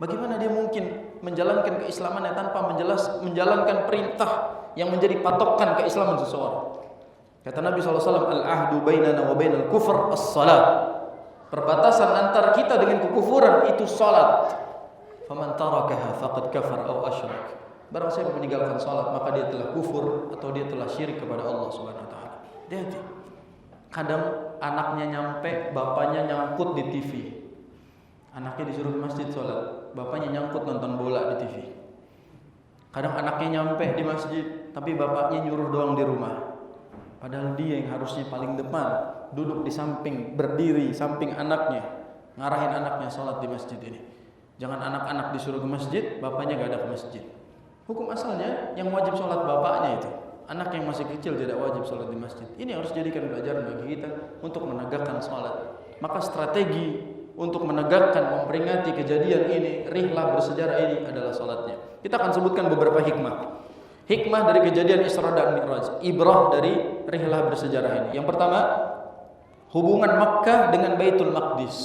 Bagaimana dia mungkin menjalankan keislamannya tanpa menjalankan perintah yang menjadi patokan keislaman seseorang? Kata Nabi SAW, Al-ahdu bainana wa bainal kufr as-salat. Perbatasan antara kita dengan kekufuran itu salat. Faman tarakaha faqad kafar aw asyrak. Barang siapa meninggalkan salat maka dia telah kufur atau dia telah syirik kepada Allah Subhanahu wa taala. Hati-hati. Kadang anaknya nyampe, bapaknya nyangkut di TV. Anaknya disuruh ke masjid salat, bapaknya nyangkut nonton bola di TV. Kadang anaknya nyampe di masjid, tapi bapaknya nyuruh doang di rumah. Padahal dia yang harusnya paling depan, duduk di samping, berdiri samping anaknya, ngarahin anaknya salat di masjid ini. Jangan anak-anak disuruh ke masjid, bapaknya gak ada ke masjid. Hukum asalnya yang wajib sholat bapaknya itu. Anak yang masih kecil tidak wajib sholat di masjid. Ini harus jadikan pelajaran bagi kita untuk menegakkan sholat. Maka strategi untuk menegakkan, memperingati kejadian ini, rihlah bersejarah ini adalah sholatnya. Kita akan sebutkan beberapa hikmah. Hikmah dari kejadian Isra dan Mi'raj, ibrah dari rihlah bersejarah ini. Yang pertama, hubungan Makkah dengan Baitul Maqdis.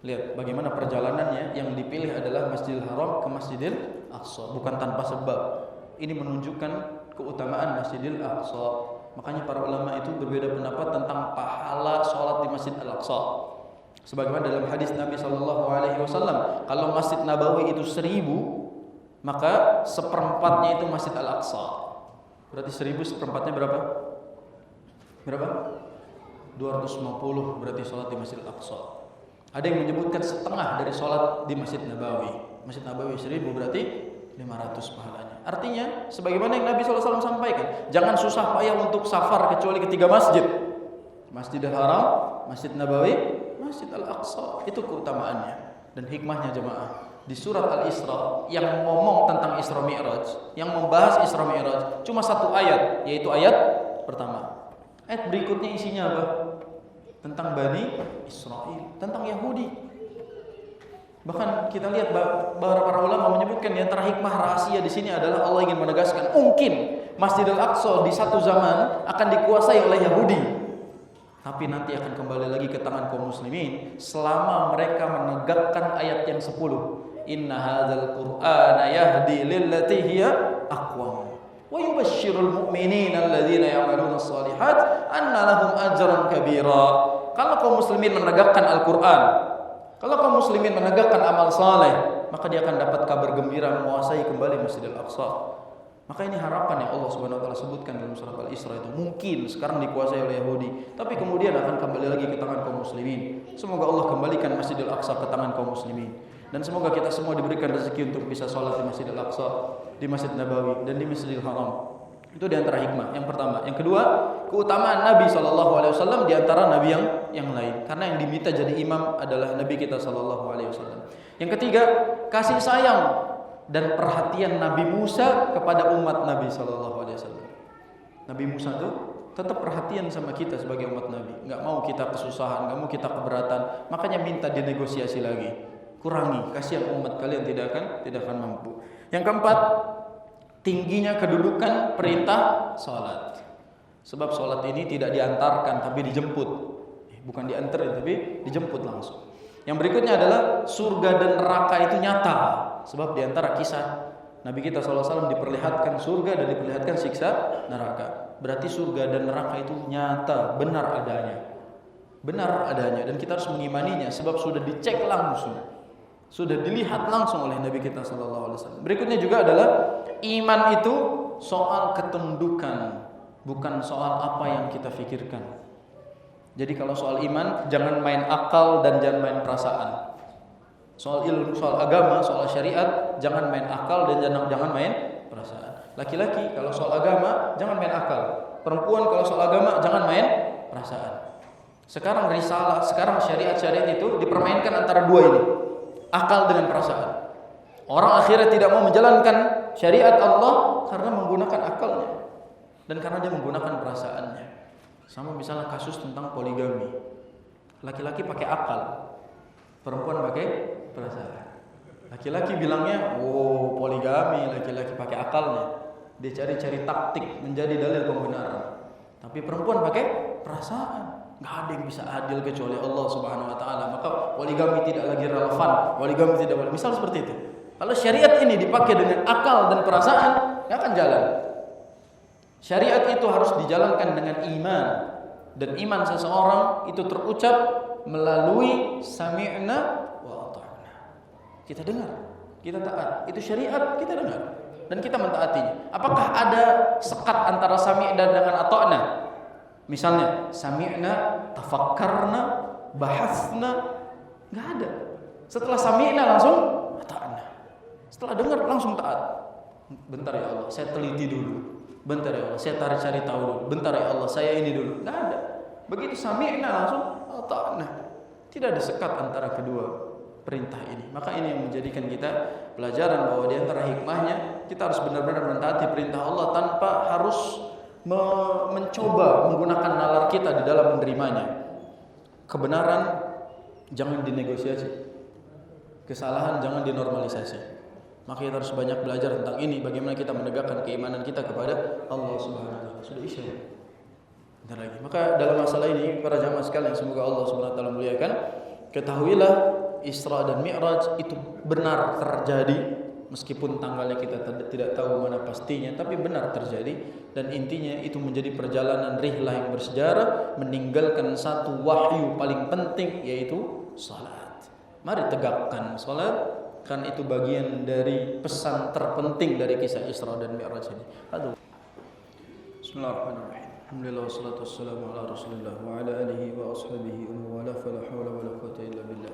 Lihat bagaimana perjalanannya, yang dipilih adalah Masjidil Haram ke Masjidil Aqsa, bukan tanpa sebab. Ini menunjukkan keutamaan Masjidil Aqsa. Makanya para ulama itu berbeda pendapat tentang pahala sholat di Masjid Al-Aqsa. Sebagaimana dalam hadis Nabi SAW, kalau Masjid Nabawi itu 1000, maka seperempatnya itu Masjid Al-Aqsa. Berarti 1000 seperempatnya berapa? Berapa? 250 berarti sholat di Masjid Al-Aqsa. Ada yang menyebutkan setengah dari sholat di Masjid Nabawi. Masjid Nabawi 1000 berarti 500 pahalanya. Artinya, sebagaimana yang Nabi SAW sampaikan, jangan susah payah untuk safar kecuali ketiga masjid. Masjidil Haram, Masjid Nabawi, Masjid Al-Aqsa. Itu keutamaannya dan hikmahnya jemaah. Di surat Al-Isra yang ngomong tentang Isra Mi'raj, yang membahas Isra Mi'raj, cuma satu ayat, yaitu ayat pertama. Ayat berikutnya isinya apa? Tentang Bani Israel, tentang Yahudi. Bahkan kita lihat para ulama menyebutkan di antara hikmah rahasia di sini adalah Allah ingin menegaskan mungkin Masjidil Aqsa di satu zaman akan dikuasai oleh Yahudi, tapi nanti akan kembali lagi ke tangan kaum muslimin selama mereka menegakkan ayat yang 10, Inna hadzal Qur'ana yahdi lillati hiya aqwam. Wa yubashshirul mu'minina alladzina ya'maluna shalihat anna lahum ajran kabira. Kalau kaum muslimin menegakkan Al-Qur'an, kalau kaum muslimin menegakkan amal saleh, maka dia akan dapat kabar gembira menguasai kembali Masjidil Aqsa. Maka ini harapan yang Allah Subhanahu wa taala sebutkan dalam surah Al-Isra itu. Mungkin sekarang dikuasai oleh Yahudi, tapi kemudian akan kembali lagi ke tangan kaum muslimin. Semoga Allah kembalikan Masjidil Aqsa ke tangan kaum muslimin. Dan semoga kita semua diberikan rezeki untuk bisa sholat di Masjidil Aqsa, di Masjid Nabawi, dan di Masjidil Haram. Itu di antara hikmah. Yang pertama. Yang kedua, keutamaan Nabi SAW di antara Nabi yang lain. Karena yang diminta jadi imam adalah Nabi kita SAW. Yang ketiga, kasih sayang dan perhatian Nabi Musa kepada umat Nabi SAW. Nabi Musa tuh tetap perhatian sama kita sebagai umat Nabi. Nggak mau kita kesusahan, nggak mau kita keberatan. Makanya minta dinegosiasi lagi. Kurangi, kasihan umat kalian tidak akan mampu. Yang keempat, tingginya kedudukan perintah salat. Sebab salat ini tidak diantarkan tapi dijemput. Bukan diantar tapi dijemput langsung. Yang berikutnya adalah surga dan neraka itu nyata. Sebab di antara kisah Nabi kita SAW diperlihatkan surga dan diperlihatkan siksa neraka. Berarti surga dan neraka itu nyata, benar adanya. Benar adanya dan kita harus mengimaninya sebab sudah dicek langsung. Sudah dilihat langsung oleh Nabi kita SAW. Berikutnya juga adalah iman itu soal ketundukan, bukan soal apa yang kita pikirkan. Jadi kalau soal iman jangan main akal dan jangan main perasaan. Soal ilmu, soal agama, soal syariat jangan main akal dan jangan main perasaan. Laki-laki kalau soal agama jangan main akal. Perempuan kalau soal agama jangan main perasaan. Sekarang risalah, sekarang syariat-syariat itu dipermainkan antara dua ini. Akal dengan perasaan. Orang akhirnya tidak mau menjalankan syariat Allah karena menggunakan akalnya dan karena dia menggunakan perasaannya. Sama misalnya kasus tentang poligami. Laki-laki pakai akal, perempuan pakai perasaan. Laki-laki bilangnya, "Oh, poligami," laki-laki pakai akalnya. Dia cari-cari taktik menjadi dalil pembenaran. Tapi perempuan pakai perasaan. Nggak ada yang bisa adil kecuali Allah Subhanahu wa taala. Maka poligami tidak lagi relevan. Poligami tidak boleh. Misal seperti itu. Kalau syariat ini dipakai dengan akal dan perasaan, nggak akan jalan. Syariat itu harus dijalankan dengan iman. Dan iman seseorang itu terucap melalui sami'na wa ata'na. Kita dengar, kita taat. Itu syariat, kita dengar dan kita mentaatinya. Apakah ada sekat antara sami'na dengan ata'na? Misalnya sami'na, tafakkarna, bahasna, nggak ada. Setelah sami'na langsung ata'na. Setelah dengar langsung taat. Bentar ya Allah, saya teliti dulu. Bentar ya Allah, saya cari tahu dulu. Bentar ya Allah, saya ini dulu. Nggak ada. Begitu sami'na langsung ata'na. Tidak ada sekat antara kedua perintah ini. Maka ini yang menjadikan kita pelajaran bahwa di antara hikmahnya kita harus benar-benar mentaati perintah Allah tanpa harus mencoba menggunakan nalar kita di dalam menerimanya. Kebenaran jangan dinegosiasi, kesalahan jangan dinormalisasi. Maka kita harus banyak belajar tentang ini, bagaimana kita menegakkan keimanan kita kepada Allah Subhanahu wa taala. Sudah isya. Bentar lagi. Maka dalam masalah ini para jamaah sekalian, semoga Allah Subhanahu wa taala muliakan, ketahuilah Isra dan Mi'raj itu benar terjadi. Meskipun tanggalnya kita tidak tahu mana pastinya, tapi benar terjadi. Dan intinya itu menjadi perjalanan rihlah yang bersejarah, meninggalkan satu wahyu paling penting, yaitu salat. Mari tegakkan salat, kan itu bagian dari pesan terpenting dari kisah Isra dan Mi'raj ini. Aduh. Bismillahirrahmanirrahim. Alhamdulillah wassalatu wassalamu ala Rasulillah wa ala alihi wa ashabihi wa la hawla wa la quwwata illa billah.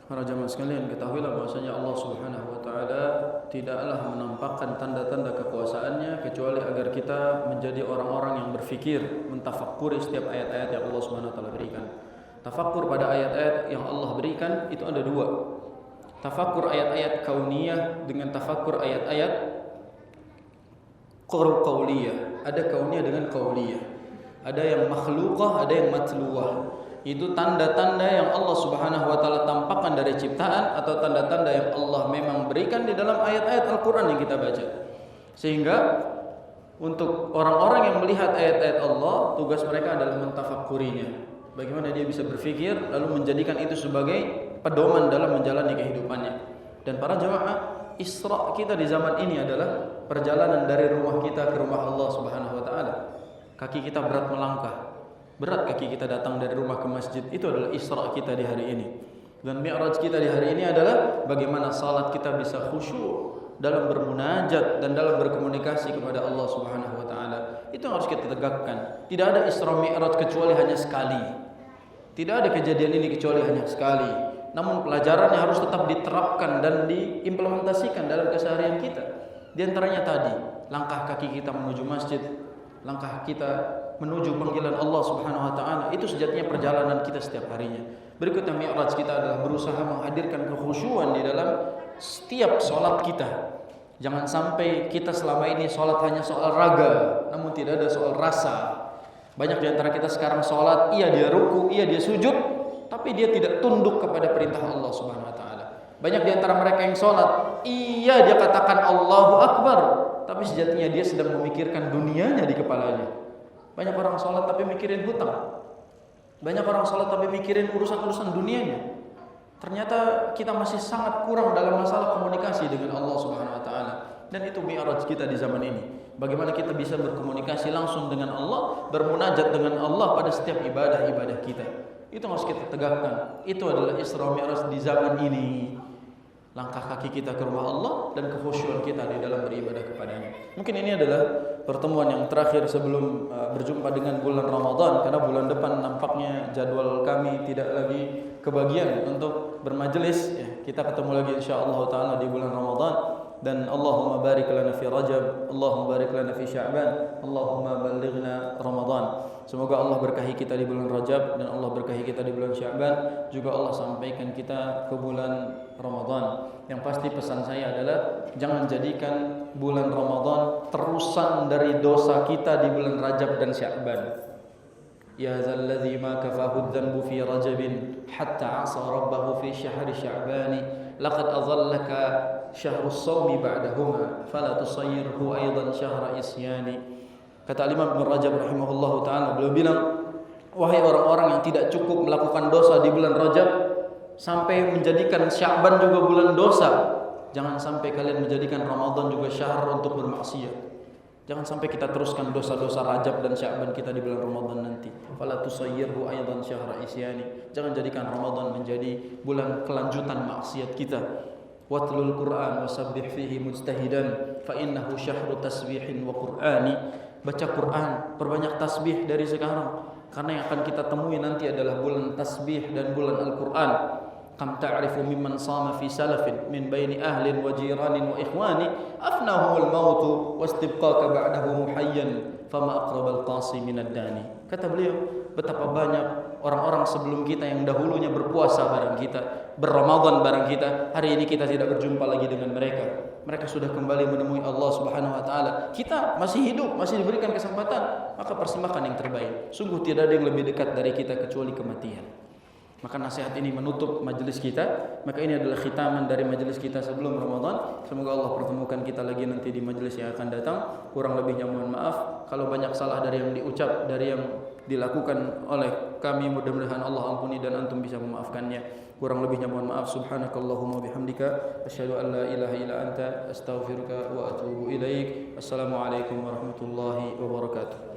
Para jamaah sekalian, ketahuilah bahwasanya Allah Subhanahu wa taala tidaklah menampakkan tanda-tanda kekuasaannya kecuali agar kita menjadi orang-orang yang berfikir, mentafakkuri setiap ayat-ayat yang Allah Subhanahu wa taala berikan. Tafakkur pada ayat-ayat yang Allah berikan itu ada dua. Tafakkur ayat-ayat kauniyah dengan tafakkur ayat-ayat qauliyah. Ada kauniyah dengan qauliyah. Ada yang makhluqah, ada yang matluwah. Itu tanda-tanda yang Allah Subhanahu wa taala tampakkan dari ciptaan atau tanda-tanda yang Allah memang berikan di dalam ayat-ayat Al-Qur'an yang kita baca. Sehingga untuk orang-orang yang melihat ayat-ayat Allah, tugas mereka adalah mentafakkurinya. Bagaimana dia bisa berpikir lalu menjadikan itu sebagai pedoman dalam menjalani kehidupannya. Dan para jamaah, Isra kita di zaman ini adalah perjalanan dari rumah kita ke rumah Allah Subhanahu wa taala. Kaki kita berat melangkah. Berat kaki kita datang dari rumah ke masjid. Itu adalah Isra kita di hari ini. Dan Mi'raj kita di hari ini adalah bagaimana salat kita bisa khusyuk dalam bermunajat dan dalam berkomunikasi kepada Allah Subhanahu wa taala. Itu yang harus kita tegakkan. Tidak ada Isra Mi'raj kecuali hanya sekali. Tidak ada kejadian ini kecuali hanya sekali. Namun pelajarannya harus tetap diterapkan dan diimplementasikan dalam keseharian kita. Di antaranya tadi, langkah kaki kita menuju masjid, langkah kita menuju panggilan Allah Subhanahu wa taala, itu sejatinya perjalanan kita setiap harinya. Berikutnya Mi'raj kita adalah berusaha menghadirkan kekhusyuan di dalam setiap salat kita. Jangan sampai kita selama ini salat hanya soal raga, namun tidak ada soal rasa. Banyak di antara kita sekarang salat, iya dia ruku, iya dia sujud, tapi dia tidak tunduk kepada perintah Allah Subhanahu wa taala. Banyak di antara mereka yang salat, iya dia katakan Allahu Akbar, tapi sejatinya dia sedang memikirkan dunianya di kepalanya. Banyak orang salat tapi mikirin hutang. Banyak orang salat tapi mikirin urusan-urusan dunianya. Ternyata kita masih sangat kurang dalam masalah komunikasi dengan Allah Subhanahu wa taala. Dan itu Mi'raj kita di zaman ini. Bagaimana kita bisa berkomunikasi langsung dengan Allah, bermunajat dengan Allah pada setiap ibadah-ibadah kita. Itu harus kita tegakkan. Itu adalah Isra Mi'raj di zaman ini. Langkah kaki kita ke rumah Allah dan kekhusyuan kita di dalam beribadah kepadanya. Mungkin ini adalah pertemuan yang terakhir sebelum berjumpa dengan bulan Ramadan, karena bulan depan nampaknya jadwal kami tidak lagi kebagian untuk bermajelis. Ya, kita ketemu lagi insyaallah taala di bulan Ramadan. Dan Allahumma barik lana fi Rajab, Allahumma barik lana fi Sya'ban, Allahumma ballighna Ramadan. Semoga Allah berkahi kita di bulan Rajab dan Allah berkahi kita di bulan Sya'ban. Juga Allah sampaikan kita ke bulan Ramadan. Yang pasti pesan saya adalah jangan jadikan bulan Ramadan terusan dari dosa kita di bulan Rajab dan Sya'ban. Ya zalladzi ma kafahu dzanbu fi Rajabin hatta 'asa rabbahu fi syahri Sya'ban. Laqad adhallaka syahrus shaumi ba'dahuma fala tusayyirhu aidan syahra isyani. Kata Imam Ibnu Rajab rahimahullahu taala, beliau bilang, wahai orang-orang yang tidak cukup melakukan dosa di bulan Rajab sampai menjadikan Sya'ban juga bulan dosa, jangan sampai kalian menjadikan Ramadan juga syahr untuk bermaksiat. Jangan sampai kita teruskan dosa-dosa Rajab dan Sya'ban kita di bulan Ramadan nanti. Fala tusayyirhu aidan syahra isyani. Jangan jadikan Ramadan menjadi bulan kelanjutan maksiat kita. Watlul Qur'an wasabbih fihi mujtahidan fa innahu syahru tasbihin wa qur'ani. Baca Quran, perbanyak tasbih dari sekarang, karena yang akan kita temui nanti adalah bulan tasbih dan bulan Al-Qur'an. Kam ta'rifu mimman sama fi salafin min baini ahlin wa jiranin wa ikhwani afnahumul mautu wastibqaka ba'dahu muhayyan fama aqrabal qasi minad dani. Kata beliau, betapa banyak orang-orang sebelum kita yang dahulunya berpuasa bareng kita, berramadan bareng kita, hari ini kita tidak berjumpa lagi dengan mereka. Mereka sudah kembali menemui Allah Subhanahu wa taala. Kita masih hidup, masih diberikan kesempatan, maka persembahkan yang terbaik. Sungguh tidak ada yang lebih dekat dari kita kecuali kematian. Maka nasihat ini menutup majelis kita. Maka ini adalah khitaman dari majelis kita sebelum Ramadan. Semoga Allah pertemukan kita lagi nanti di majelis yang akan datang. Kurang lebihnya mohon maaf. Kalau banyak salah dari yang diucap, dari yang dilakukan oleh kami, mudah-mudahan Allah ampuni dan antum bisa memaafkannya. Kurang lebihnya mohon maaf. Subhanakallahumma bihamdika asyhadu an la ilaha illa anta astaghfiruka wa atubu ilaik. Assalamualaikum warahmatullahi wabarakatuh.